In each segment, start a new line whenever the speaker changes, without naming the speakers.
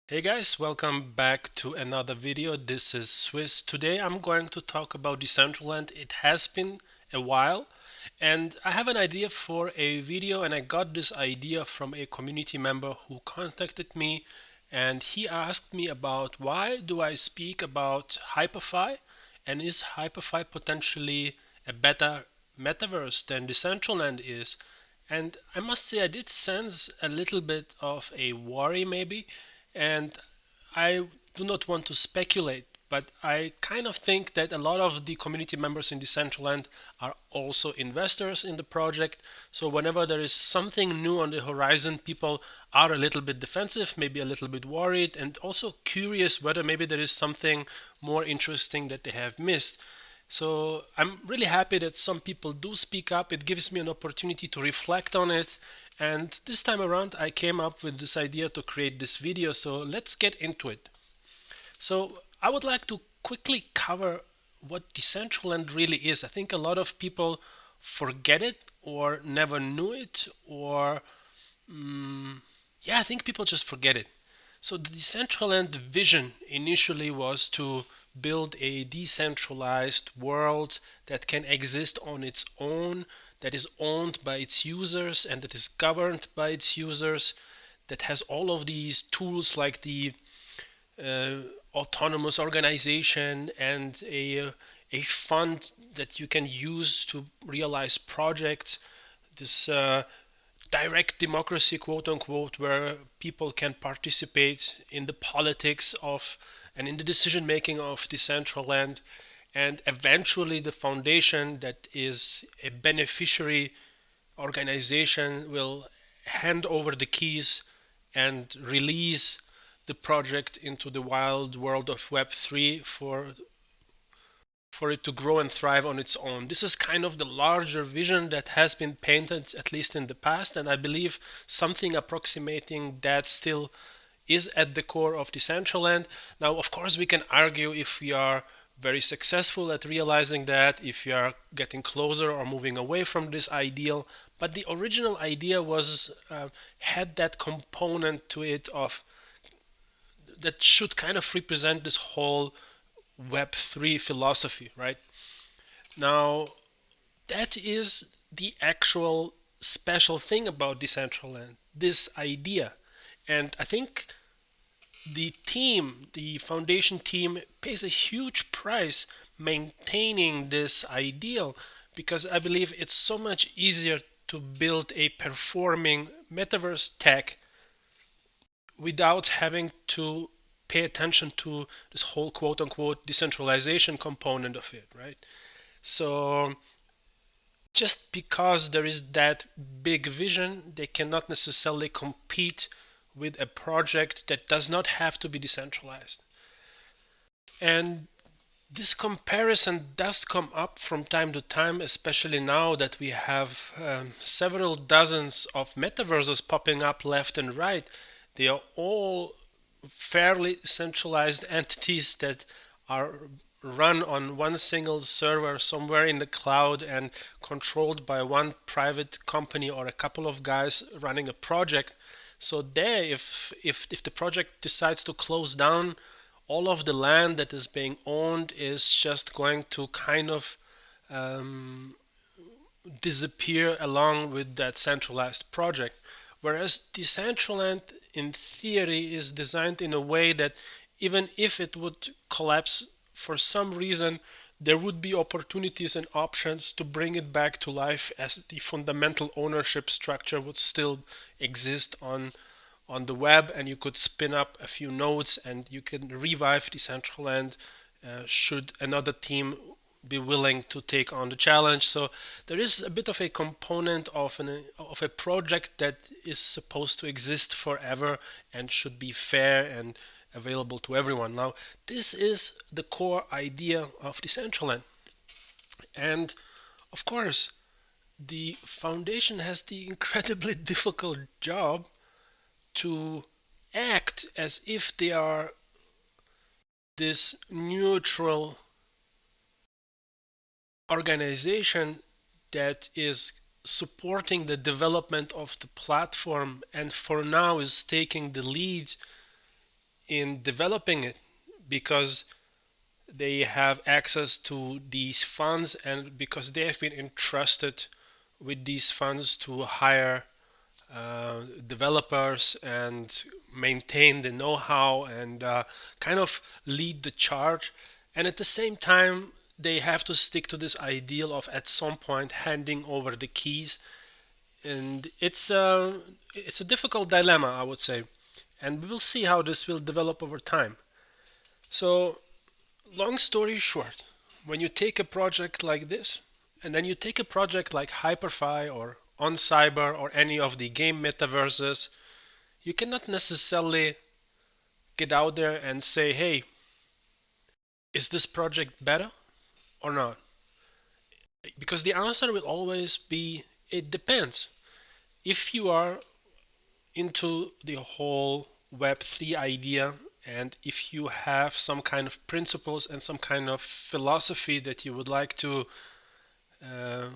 Hey guys, welcome back to another video. This is Swiss. Today I'm going to talk about Decentraland. It has been a while and I have an idea for a video, and I got this idea from a community member who contacted me, and he asked me about why do I speak about Hyperfy, and is Hyperfy potentially a better metaverse than Decentraland is. And I must say I did sense a little bit of a worry maybe, and I do not want to speculate, but I kind of think that a lot of the community members in Decentraland are also investors in the project. So whenever there is something new on the horizon, people are a little bit defensive, maybe a little bit worried, and also curious whether maybe there is something more interesting that they have missed. So I'm really happy that some people do speak up. It gives me an opportunity to reflect on it. And this time around, I came up with this idea to create this video. So let's get into it. So I would like to quickly cover what Decentraland really is. I think a lot of people forget it or never knew it, or yeah, I think people just forget it. So the Decentraland vision initially was to build a decentralized world that can exist on its own, that is owned by its users and that is governed by its users, that has all of these tools like the uh, autonomous organization and a fund that you can use to realize projects. This direct democracy, quote unquote, where people can participate in the politics of and in the decision making of Decentraland, and eventually the foundation that is a beneficiary organization will hand over the keys and release the project into the wild world of Web3 for it to grow and thrive on its own. This is kind of the larger vision that has been painted, at least in the past, and I believe something approximating that still is at the core of Decentraland. Now, of course, we can argue if we are very successful at realizing that, if we are getting closer or moving away from this ideal, but the original idea was had that component to it of that should kind of represent this whole Web3 philosophy, right? Now, that is the actual special thing about Decentraland, this idea. And I think the foundation team, pays a huge price maintaining this ideal, because I believe it's so much easier to build a performing metaverse tech without having to pay attention to this whole quote unquote decentralization component of it, right? So just because there is that big vision, they cannot necessarily compete with a project that does not have to be decentralized. And this comparison does come up from time to time, especially now that we have several dozens of metaverses popping up left and right. They are all fairly centralized entities that are run on one single server somewhere in the cloud and controlled by one private company or a couple of guys running a project. So there, if the project decides to close down, all of the land that is being owned is just going to kind of um, disappear along with that centralized project. Whereas Decentraland, in theory, is designed in a way that even if it would collapse for some reason, there would be opportunities and options to bring it back to life, as the fundamental ownership structure would still exist on the web, and you could spin up a few nodes and you can revive Decentraland should another team be willing to take on the challenge. So there is a bit of a component of a project that is supposed to exist forever and should be fair and available to everyone. Now, this is the core idea of Decentraland. And of course, the foundation has the incredibly difficult job to act as if they are this neutral organization that is supporting the development of the platform and for now is taking the lead in developing it because they have access to these funds and because they have been entrusted with these funds to hire developers and maintain the know-how and kind of lead the charge. And at the same time, they have to stick to this ideal of at some point handing over the keys. And it's a difficult dilemma, I would say. And we will see how this will develop over time. So, long story short, when you take a project like this, and then you take a project like Hyperfy or On Cyber or any of the game metaverses, you cannot necessarily get out there and say, hey, is this project better or not? Because the answer will always be, it depends. If you are into the whole Web3 idea and if you have some kind of principles and some kind of philosophy that you would like to uh,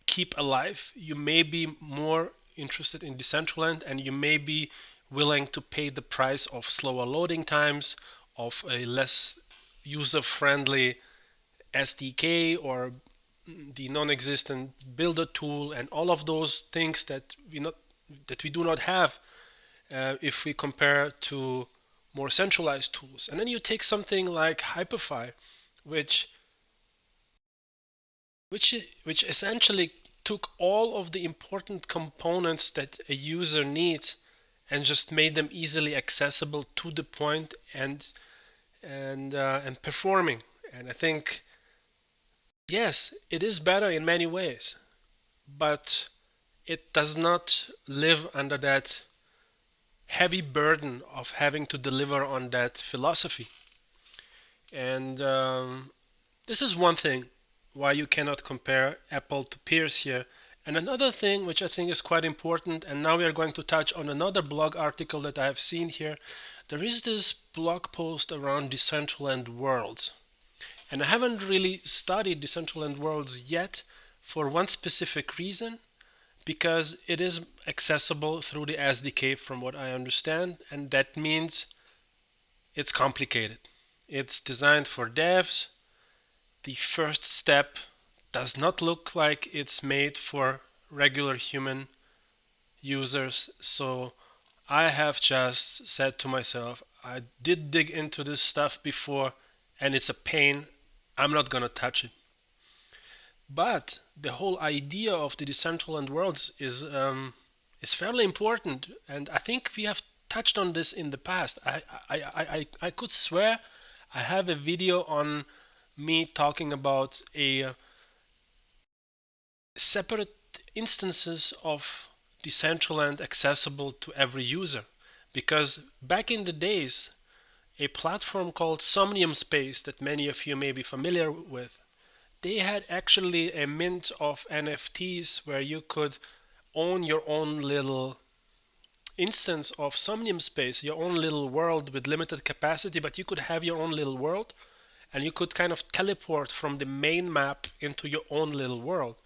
keep alive, you may be more interested in Decentraland and you may be willing to pay the price of slower loading times, of a less user-friendly SDK or the non-existent builder tool and all of those things that we do not have if we compare to more centralized tools. And then you take something like Hyperfy, which which essentially took all of the important components that a user needs and just made them easily accessible to the point and performing. And I think yes, it is better in many ways, but it does not live under that heavy burden of having to deliver on that philosophy. And this is one thing why you cannot compare Apple to peers here. And another thing which I think is quite important, and now we are going to touch on another blog article that I have seen here. There is this blog post around Decentraland worlds. And I haven't really studied Decentraland worlds yet for one specific reason, because it is accessible through the SDK from what I understand, and that means it's complicated. It's designed for devs. The first step does not look like it's made for regular human users. So I have just said to myself, I did dig into this stuff before and it's a pain. I'm not gonna touch it. But the whole idea of the Decentraland worlds is fairly important, and I think we have touched on this in the past. I could swear I have a video on me talking about a separate instances of Decentraland accessible to every user. Because back in the days, a platform called Somnium Space that many of you may be familiar with, they had actually a mint of NFTs where you could own your own little instance of Somnium Space, your own little world with limited capacity, but you could have your own little world and you could kind of teleport from the main map into your own little world.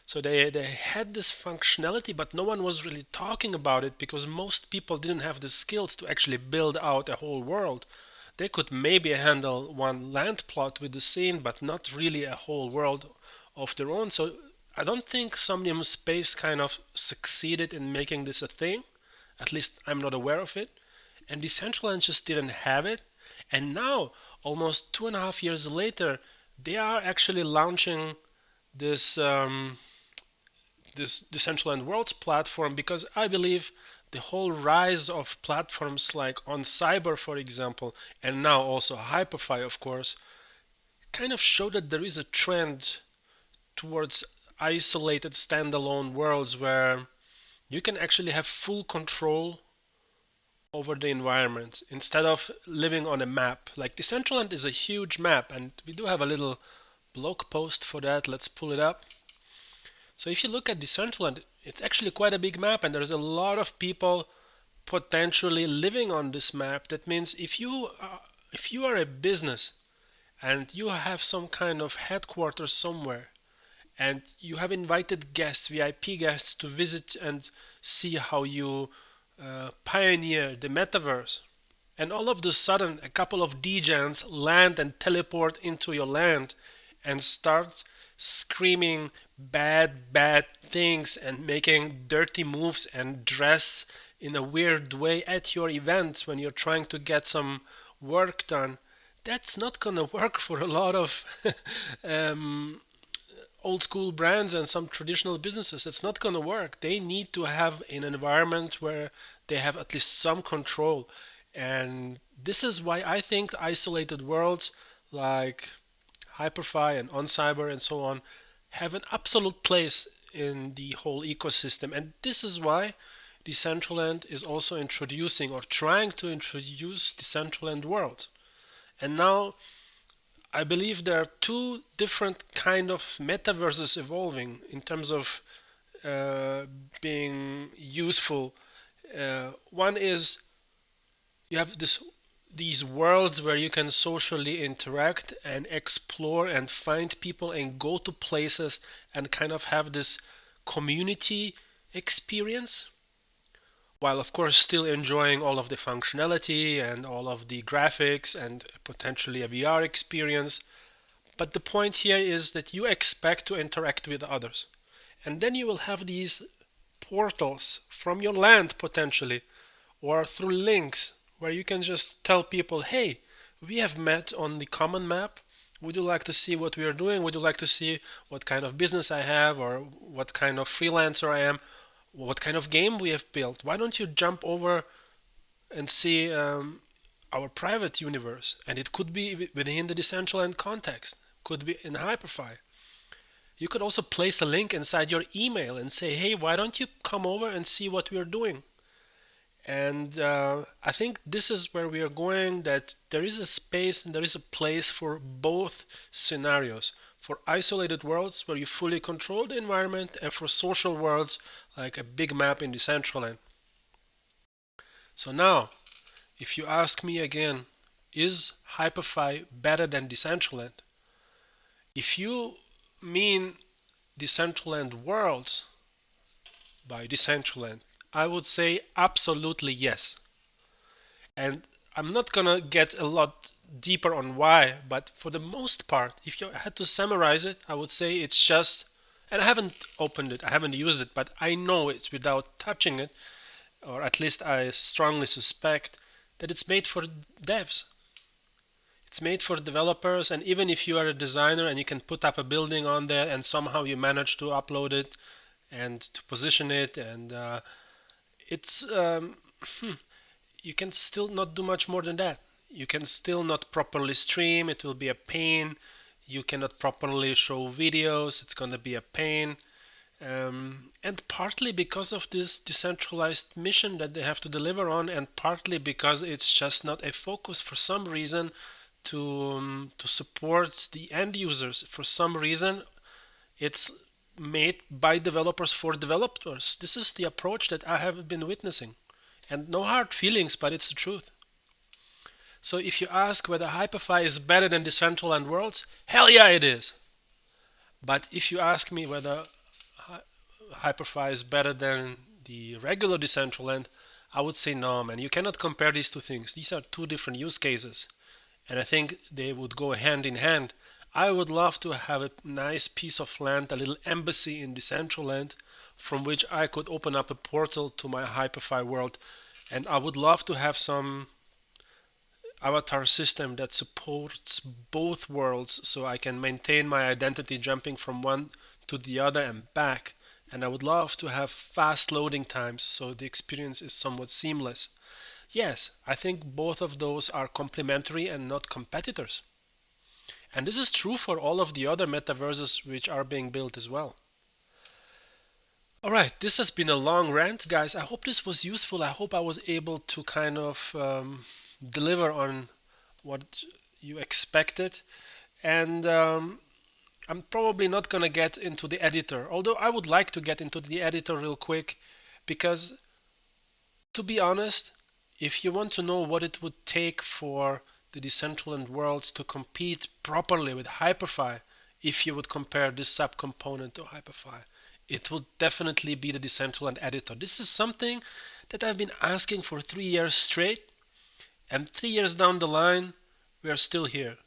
So they had this functionality, but no one was really talking about it because most people didn't have the skills to actually build out a whole world. They could maybe handle one land plot with the scene, but not really a whole world of their own. So I don't think Somnium Space kind of succeeded in making this a thing. At least I'm not aware of it. And Decentraland just didn't have it. And now, almost 2.5 years later, they are actually launching this this Decentraland Worlds platform because I believe the whole rise of platforms like On Cyber, for example, and now also Hyperfy, of course, kind of show that there is a trend towards isolated standalone worlds where you can actually have full control over the environment instead of living on a map. Like Decentraland is a huge map, and we do have a little blog post for that. Let's pull it up. So if you look at Decentraland, it's actually quite a big map, and there's a lot of people potentially living on this map. That means if you are a business and you have some kind of headquarters somewhere, and you have invited guests, VIP guests, to visit and see how you pioneer the metaverse, and all of the sudden a couple of degens land and teleport into your land and start screaming bad things and making dirty moves and dress in a weird way at your event when you're trying to get some work done. That's not gonna work for a lot of um, old school brands and some traditional businesses. It's not going to work. They need to have an environment where they have at least some control. And this is why I think isolated worlds like Hyperfy and OnCyber and so on have an absolute place in the whole ecosystem. And this is why Decentraland is also introducing or trying to introduce Decentraland World. And now I believe there are two different kind of metaverses evolving in terms of being useful. One is you have these worlds where you can socially interact and explore and find people and go to places and kind of have this community experience, while of course still enjoying all of the functionality and all of the graphics and potentially a VR experience. But the point here is that you expect to interact with others. And then you will have these portals from your land potentially, or through links where you can just tell people, hey, we have met on the common map. Would you like to see what we are doing? Would you like to see what kind of business I have, or what kind of freelancer I am? What kind of game we have built? Why don't you jump over and see our private universe? And it could be within the Decentraland context, could be in Hyperfy. You could also place a link inside your email and say, hey, why don't you come over and see what we're doing? And I think this is where we are going, that there is a space and there is a place for both scenarios. For isolated worlds where you fully control the environment, and for social worlds like a big map in Decentraland. So now, if you ask me again, is Hyperfy better than Decentraland? If you mean Decentraland worlds by Decentraland, I would say absolutely yes. And I'm not gonna get a lot deeper on why, but for the most part, if you had to summarize it, I would say it's just, and I haven't opened it, I haven't used it, but I know it without touching it, or at least I strongly suspect that it's made for devs. It's made for developers, and even if you are a designer and you can put up a building on there and somehow you manage to upload it and to position it, and it's you can still not do much more than that. You can still not properly stream, it will be a pain. You cannot properly show videos, it's going to be a pain. And partly because of this decentralized mission that they have to deliver on, and partly because it's just not a focus for some reason to support the end users. For some reason, it's made by developers for developers. This is the approach that I have been witnessing. And no hard feelings, but it's the truth. So if you ask whether Hyperfy is better than Decentraland Worlds, hell yeah it is. But if you ask me whether Hyperfy is better than the regular Decentraland, I would say no, man. You cannot compare these two things. These are two different use cases. And I think they would go hand in hand. I would love to have a nice piece of land, a little embassy in Decentraland, from which I could open up a portal to my Hyperfy world. And I would love to have some avatar system that supports both worlds, so I can maintain my identity jumping from one to the other and back. And I would love to have fast loading times so the experience is somewhat seamless. Yes, I think both of those are complementary and not competitors. And this is true for all of the other metaverses which are being built as well. Alright, this has been a long rant, guys. I hope this was useful. I hope I was able to kind of deliver on what you expected. And I'm probably not going to get into the editor, although I would like to get into the editor real quick, because to be honest, if you want to know what it would take for the Decentraland worlds to compete properly with Hyperfy, if you would compare this subcomponent to Hyperfy, it would definitely be the Decentraland editor. This is something that I've been asking for 3 years straight, And 3 years down the line, we are still here.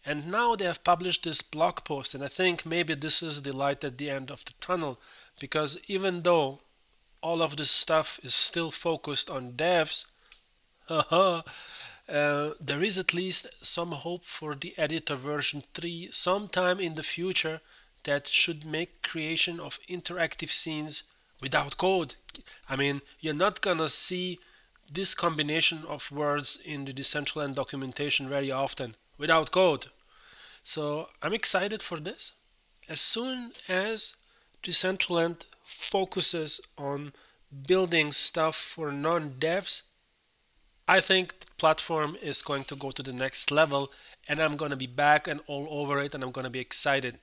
And now they have published this blog post, and I think maybe this is the light at the end of the tunnel, because even though all of this stuff is still focused on devs, there is at least some hope for the editor version 3 sometime in the future that should make creation of interactive scenes without code. I mean, you're not gonna see this combination of words in the Decentraland documentation very often without code. So I'm excited for this. As soon as Decentraland focuses on building stuff for non-devs, I think the platform is going to go to the next level, and I'm going to be back and all over it, and I'm going to be excited.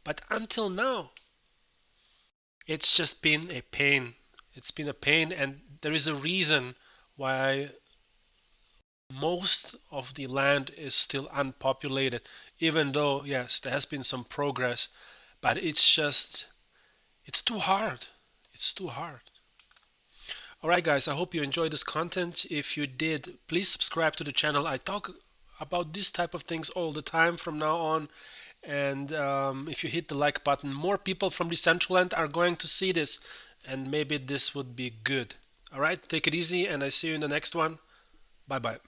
But until now, it's just been a pain. It's been a pain, and there is a reason why most of the land is still unpopulated, even though, yes, there has been some progress, but it's too hard. It's too hard. Alright guys, I hope you enjoyed this content. If you did, please subscribe to the channel. I talk about this type of things all the time from now on. And if you hit the like button, more people from Decentraland are going to see this. And maybe this would be good. Alright, take it easy and I see you in the next one. Bye bye.